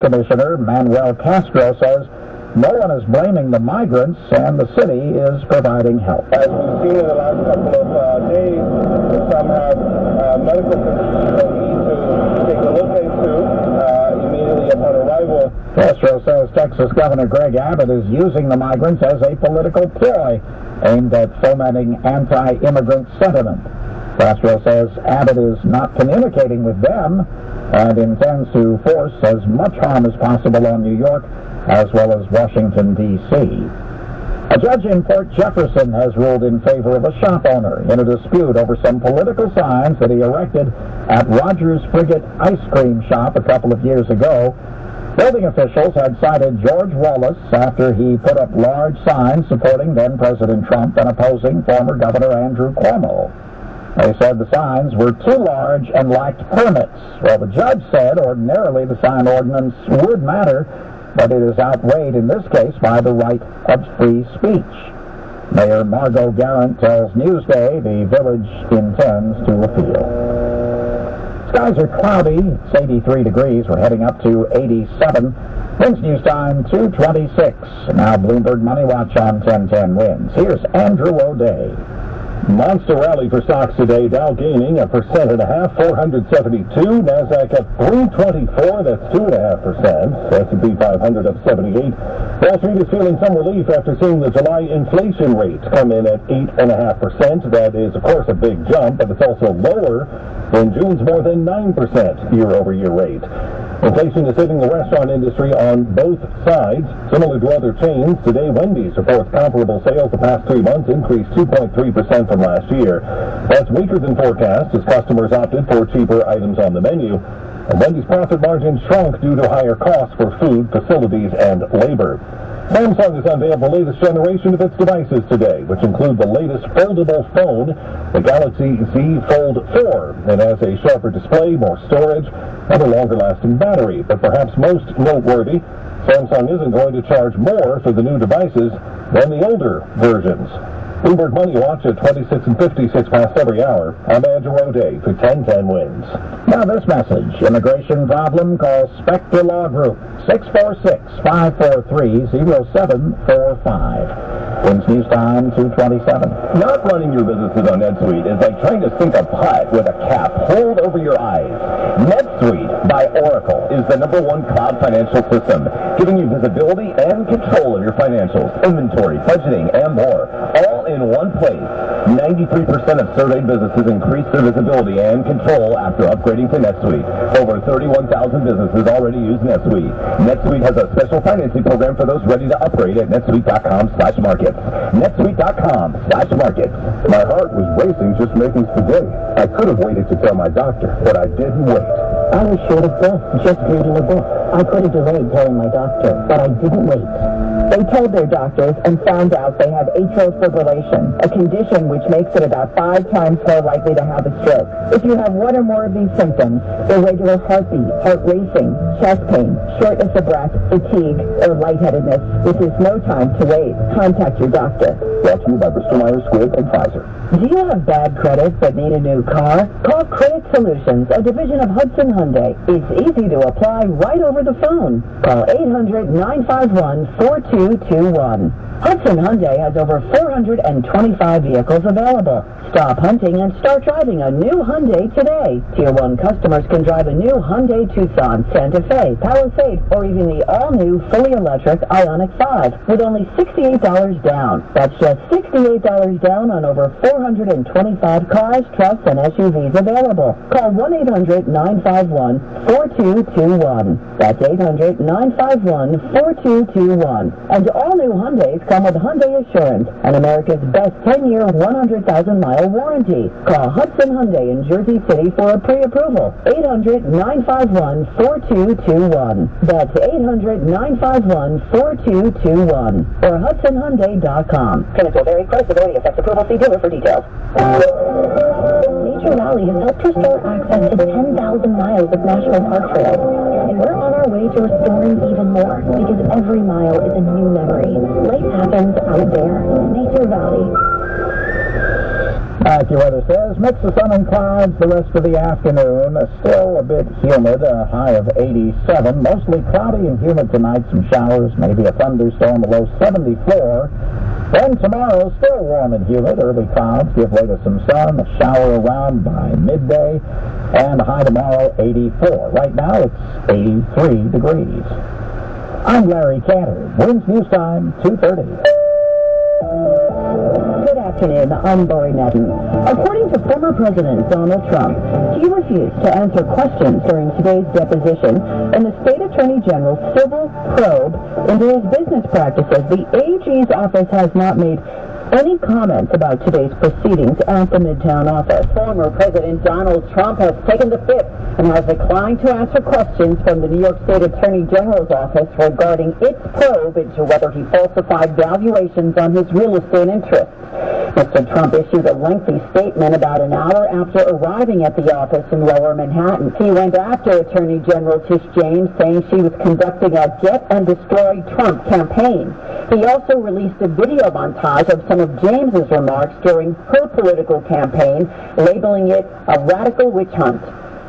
Commissioner Manuel Castro says no one is blaming the migrants and the city is providing help. As we've seen in the last couple of days, some have medical conditions they need to take a look into immediately upon arrival. Castro says Texas Governor Greg Abbott is using the migrants as a political ploy aimed at fomenting anti-immigrant sentiment. Castro says Abbott is not communicating with them and intends to force as much harm as possible on New York as well as Washington, D.C. A judge in Port Jefferson has ruled in favor of a shop owner in a dispute over some political signs that he erected at Rogers Frigate Ice Cream Shop a couple of years ago. Building officials had cited George Wallace after he put up large signs supporting then-President Trump and opposing former Governor Andrew Cuomo. They said the signs were too large and lacked permits. Well, the judge said ordinarily the sign ordinance would matter, but it is outweighed in this case by the right of free speech. Mayor Margot Garant tells Newsday the village intends to appeal. Skies are cloudy. It's 83 degrees. We're heading up to 87. Winds news time 2:26. Now Bloomberg Money Watch on 1010 winds. Here's Andrew O'Day. Monster rally for stocks today. Dow gaining 1.5%, 472. Nasdaq up 324. That's 2.5%. S&P 500 up 78. Wall Street is feeling some relief after seeing the July inflation rate come in at 8.5%. That is, of course, a big jump, but it's also lower than June's more than 9% year-over-year rate. Inflation is hitting the restaurant industry on both sides. Similar to other chains, today Wendy's reports comparable sales the past 3 months increased 2.3% from last year. That's weaker than forecast as customers opted for cheaper items on the menu. And Wendy's profit margin shrunk due to higher costs for food, facilities, and labor. Samsung has unveiled the latest generation of its devices today, which include the latest foldable phone, the Galaxy Z Fold 4. It has a sharper display, more storage, and a longer-lasting battery. But perhaps most noteworthy, Samsung isn't going to charge more for the new devices than the older versions. Bloomberg Money Watch at 26 and 56 past every hour. I'm Andrew O'Day for 1010 Wins. Now this message. Immigration problem? Call Spectre Law Group. 646-543-0745. Winds news time 2:27. Not running your businesses on NetSuite is like trying to sink a putt with a cap pulled over your eyes. NetSuite by Oracle is the #1 cloud financial system, giving you visibility and control of your financials, inventory, budgeting, and more, all in one place. 93% of surveyed businesses increased their visibility and control after upgrading to NetSuite. Over 31,000 businesses already use NetSuite. NetSuite has a special financing program for those ready to upgrade at netsuite.com/markets. netsuite.com/markets. My heart was racing just making spaghetti. I could have waited to tell my doctor, but I didn't wait. I was short of breath just reading a book. I could have delayed telling my doctor, but I didn't wait. They told their doctors and found out they had atrial fibrillation, a condition which makes it about 5 times more likely to have a stroke. If you have one or more of these symptoms, irregular heartbeat, heart racing, chest pain, shortness of breath, fatigue, or lightheadedness, this is no time to wait. Contact your doctor. Brought to you by Bristol Myers Squibb and Pfizer. Do you have bad credit but need a new car? Call Credit Solutions, a division of Hudson Hyundai. It's easy to apply right over the phone. Call 800-951-4221. Hudson Hyundai has over 425 vehicles available. Stop hunting and start driving a new Hyundai today. Tier 1 customers can drive a new Hyundai Tucson, Santa Fe, Palisade, or even the all-new fully electric Ioniq 5 with only $68 down. That's just $68 down on over 425 cars, trucks, and SUVs available. Call 1-800-951-4221. That's 800-951-4221. And all new Hyundais come with Hyundai Assurance, and America's best 10-year, 100,000-mile warranty. Call Hudson Hyundai in Jersey City for a pre-approval. 800-951-4221. That's 800-951-4221. Or HudsonHyundai.com. Clinics will vary. Priceability affects approval. See dealer for details. Nature Valley has helped restore access to 10,000 miles of national park trails. And we're on our way to restoring even more, because every mile is a new memory. Life happens out there. Nature Valley. AccuWeather says mix of sun and clouds the rest of the afternoon. Still a bit humid, a high of 87. Mostly cloudy and humid tonight. Some showers, maybe a thunderstorm, a low 74. Then tomorrow, still warm and humid. Early clouds give way to some sun. A shower around by midday. And a high tomorrow, 84. Right now, it's 83 degrees. I'm Larry Cantor. Winds News Time, 2:30. Good afternoon, I'm Lori Madden. According to former President Donald Trump, he refused to answer questions during today's deposition in the State Attorney General's civil probe into his business practices. The AG's office has not made any comments about today's proceedings at the Midtown office. Former President Donald Trump has taken the fifth and has declined to answer questions from the New York State Attorney General's office regarding its probe into whether he falsified valuations on his real estate interests. Mr. Trump issued a lengthy statement about an hour after arriving at the office in Lower Manhattan. He went after Attorney General Tish James, saying she was conducting a Get and Destroy Trump campaign. He also released a video montage of some of James's remarks during her political campaign, labeling it a radical witch hunt.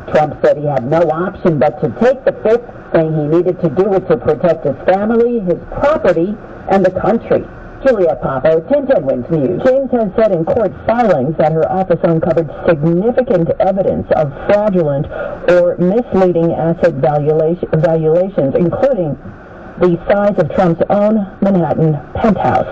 Trump said he had no option but to take the fifth, saying he needed to do it to protect his family, his property, and the country. Juliet Papo, 1010 Winds News. James has said in court filings that her office uncovered significant evidence of fraudulent or misleading asset valuations, including the size of Trump's own Manhattan penthouse.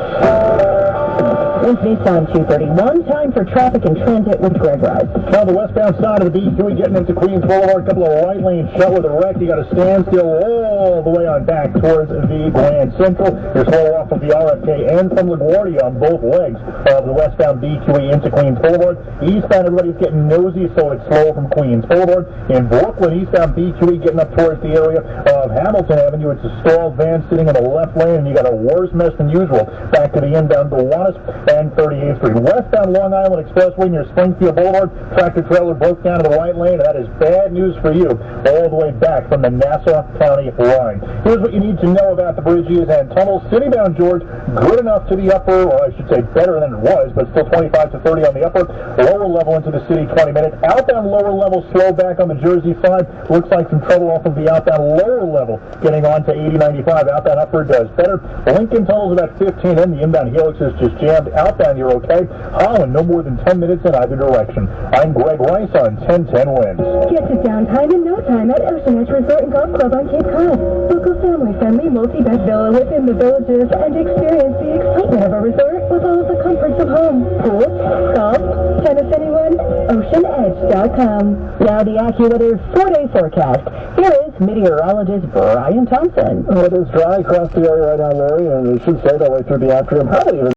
Winds News Time 2:31. Time for traffic and transit with Greg Rice. On the westbound side of the B3 getting into Queens Boulevard, a couple of right lanes shut with a wreck. You got to stand still all the way on back towards the Grand Central. You're slow off of the RFK and from LaGuardia on both legs of the westbound B3 into Queens Boulevard. Eastbound, everybody's getting nosy, so it's slow from Queens Boulevard. In Brooklyn, eastbound B3 getting up towards the area of Hamilton Avenue. It's a stalled van sitting in the left lane, and you got a worse mess than usual back to the inbound Gowanus and 38th Street. Westbound Long Island Expressway near Springfield Boulevard, tractor trailer broke down to the right lane, and that is bad news for you all the way back from the Nassau County line. Here's what you need to know about the bridges and tunnels. Citybound George, good enough to the upper, or I should say better than it was, but still 25 to 30 on the upper. Lower level into the city, 20 minutes. Outbound lower level slow back on the Jersey side. Looks like some trouble off of the outbound lower level getting on to 80-95. Outbound upper does better. Lincoln Tunnel's about 15 in. The inbound helix is just jammed. Outbound, you're okay. Holland, no more than 10 minutes in either direction. I'm Greg Rice on 1010 Winds. Get to downtime in no time at Ocean Edge Resort and Golf Club on Cape Cod. Book a family-friendly multi-bed villa within the villages and experience the excitement of a resort with all of the comforts of home. Pool, golf, tennis anyone, oceanedge.com. Now the AccuWeather 4-day forecast. Here is meteorologist Brian Thompson. It is dry across the area right now, Larry, and it should stay that way through the afternoon. Probably even